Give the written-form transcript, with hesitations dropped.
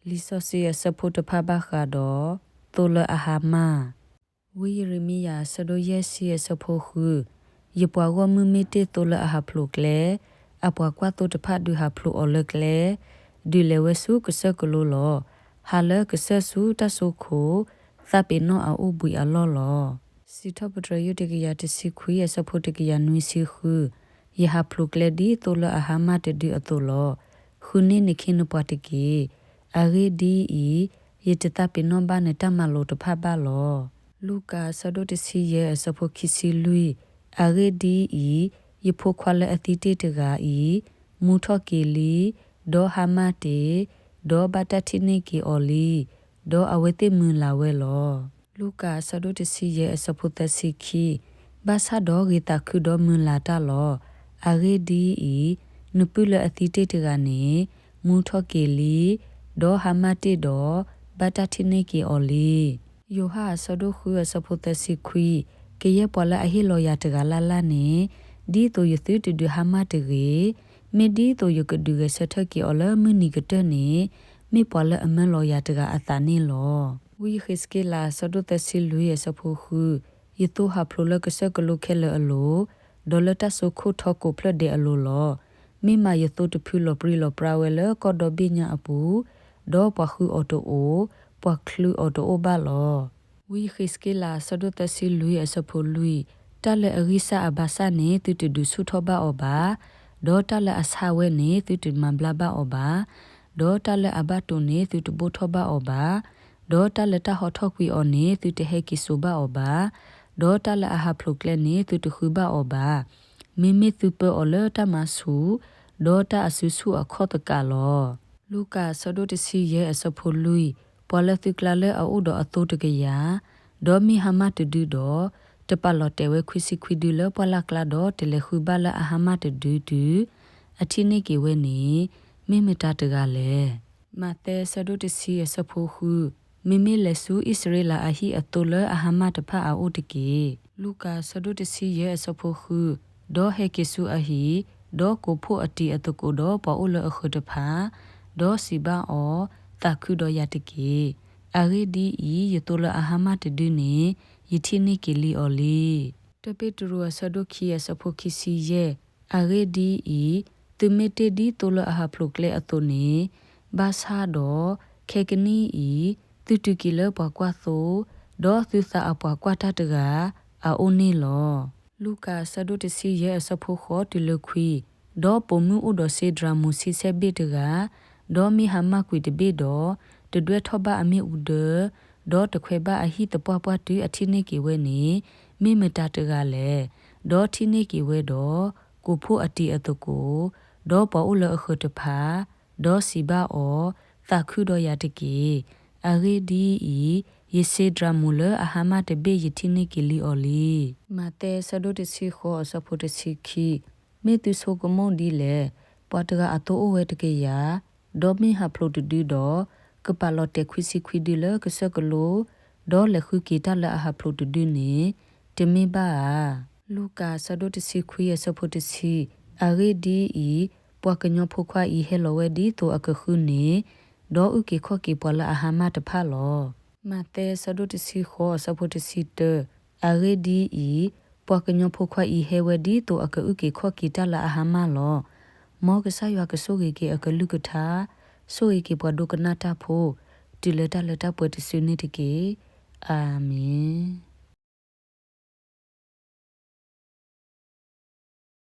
ลิซอเซียสพุทธภาบาคาดอตัวเลอาหามาวิริมิยาสโดเยเซียสโพคือยปวากว่ามือเมเตตัวเลอาหาพลุกแลอปวากว่าตัวตะพาดูหาพลุอเลิกแลดูเลวสูกเซกโลลอฮาเลกเซสูตะสุโคซาเปโนอาอุบุยอลอลอสิทบตรยุตกิยาตสิคุยสพุทธกิยานุสิคือยหาพลุกแลดีตัวเลอาหามาตดูอตัวลอคุนินิคินปวตกีอารีดีอียตตาเปโนบ้านในตามาโลตภาบาลอลูกาสะดุดสิเยสโพคิสิลุยอารีดีอียโพควาเลอติเตตกาอีมูทอเกลีดอฮามาเตดอบาตทิเนกีออลีดออเวเตมือลาเวลอลูกาสะดุดสิเยสโพตสิคีบาซาดอกีตาคุดอมือลาตาลออารีดีอีนุปุเลอติเตตกาเนมูทอเกลีดอฮามาเตดอบาตทิเนกีออลีโยฮาสะดุคุสโพตสิคุยเกเยปอละอหิโลยาตกาลาลาเนดีโตยตุตุฮามาเตเรเมดีโตยกดูเกสะทกีออลมือนิกเตเนမေပေါ်လအမလောရတကအတာနေလောဝီခစ်ကေလာစဒုတဆီလူရစဖိုခုယတုဟာဖလိုလကစကလုခဲလအလိုဒေါ်လတဆုခုထောကိုဖလဒေအလိုလောမိမယတုတဖူလပရီလပရာဝဲလကောဒဘိညာအပူဒေါ်ပခုအော်တိုအိုပခလူအော်တိုအိုဘာလောဝီခစ်ကေလာစဒုတဆီလူရစဖိုလူတလအရိစာအဘာစာနေတူတူဒုဆုထောဘာအောဘာဒေါ်တလအဆာဝဲနေတူတူမဘလာဘာအောဘာဒေါ်တလအဘတုန်နေသူတဘုထောဘာအောဘာဒေါ်တလတဟောထောက်ကွီအောနေသူတဟဲကီဆိုဘာအောဘာဒေါ်တလအဟဖလုကလနေသူတခုဘာအောဘာမိမိသူပအောလတမဆူဒေါ်တအဆူဆူအခော့တကလောလူကာဆဒိုတစီရဲ့အစဖိုလူပေါ်လက်သူကလာလေအိုဒေါ်အတိုတကရဒေါ်မီဟမတ်ဒူဒေါ်တပလော်တဲဝဲခွစီခွီဒူလပလကလာဒေါ်တလေခုဘာလအဟမတ်ဒူဒူအတိနေကေဝဲနေမိမတာတကလည်းမတဲဆဒုတစီစဖိုခုမိမိလက်ဆူဣသရေလအဟိအတုလအဟမတဖအာဥတကေလူကာဆဒုတစီရဲ့စဖိုခုဒေါ်ဟေကေဆူအဟိဒေါ်ကိုဖို့အတီအတကိုဒေါ်ပေါ်ဥလအခုတဖာဒေါ်စီဘာအောတခုဒေါ်ယတကေအဂေဒီဤယတုလအဟမတဒုနေယတိနိကေလီအော်လီတပိတရဆဒုခိယစဖိုခိစီရဲ့အဂေဒီဤသူမေတေဒီတိုလအဟဖလုကလေအတုနေဘာသာတော့ခေကနီဤသူတူကီလပကွာသောဒေါ်သူစာအပွားကွာတတကအိုနေလောလူကာဆဒုတစီရဲ့စဖို့ခေါ်တလခွီဒေါ်ပမှုဥဒစေဒရာမူစီဆေဘေတကဒေါ်မီဟမကွီတဘေဒေါ်တတွဲထောဘအမေဥဒဒေါ်တခွေဘအဟိတပွားပွားတူအထိနေကေဝဲနေမိမတာတကလည်းဒေါ်ထိနေကေဝဲတော့ကိုဖို့အတီအတကိုဒေါ်ပေါ်ဥလအခုတဖာဒေါ်စီဘာအောသခုဒေါ်ရတကေအဂေဒီဤယေစေဒရမူလအဟမတဘေယတိနေကီလီအော်လီမတဲဆဒုတစီခောစဖို့တစီခီမေတုဆိုကမွန်ဒီလေပတ်တကအတိုအဝဲတကေယာဒေါ်မီဟာဖလိုတူဒီဒေါ်ကပလော်တက်ခွီစီခွီဒီလကစကလိုဒေါ်လခုကီတလအဟဖလိုတူဒီနေတမေဘာလူကာဆဒုတစီခွီရစဖို့တစီအဂေဒီဤပွားကညောဖခွာဤဟဲလောဝဲဒီတိုအကခုနေဒေါ်ဥကေခော့ကေပေါ်လာအဟမတဖာလောမတဲဆဒုတစီခောစဖို့တစီတအဂေဒီဤပွားကညောဖခွာဤဟဲဝဲဒီတိုအကဥကေခော့ကေတလာအဟမလောမောကဆာယကဆိုကေအကလူကထာဆိုကေပွားဒုကနာတာဖိုတီလတာလတာပွေတစီနေတကေအာမင်